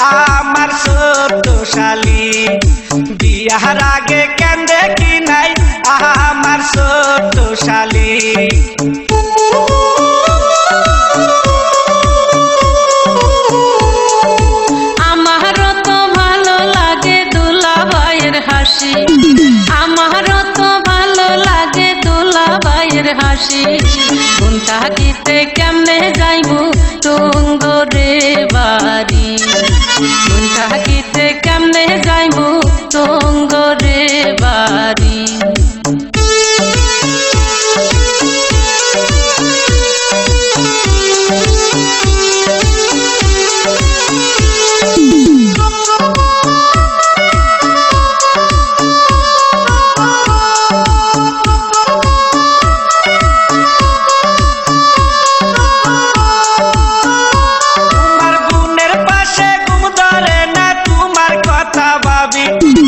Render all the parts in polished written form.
আমার ছোট শালি। বিয়ার আগে কেন দেখি নাই আমার ছোট শালি। আমারও তো ভালো লাগে দুলাভাইয়ের হাসি, আমারও তো ভালো লাগে দুলাভাইয়ের হাসি। কোন থাকিতে কেমনে যাইবো টঙ্গরে বাড়ি, কোন থাকিতে কেমনে যাইবো টঙ্গরে বাড়ি।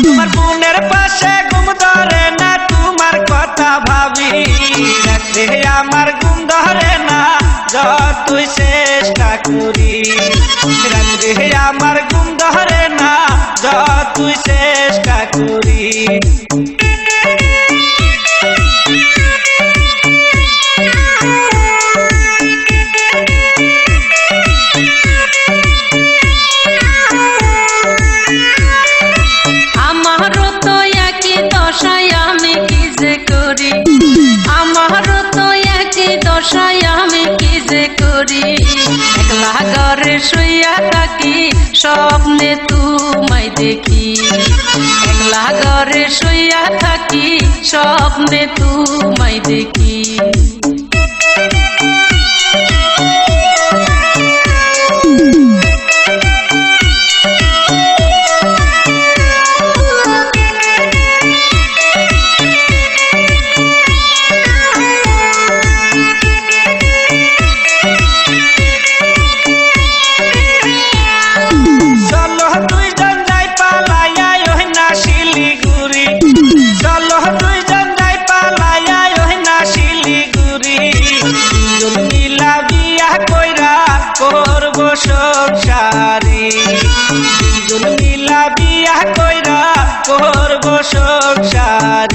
তোমার বোনের পাশে ঘুম ধরে না তোমার কথা ভাবি। রাতে আমার ঘুম ধরে না যতই চেষ্টা করি, রাতে আমার ঘুম ধরে না যতই চেষ্টা করি। আমি কি যে করি, একলা ঘরে শুইয়া থাকি স্বপ্নে তোমায় দেখি, একলা ঘরে শুইয়া থাকি স্বপ্নে তোমায় দেখি। সংসারী দুজন মিলা বিয়া কইরা করব সংসারী।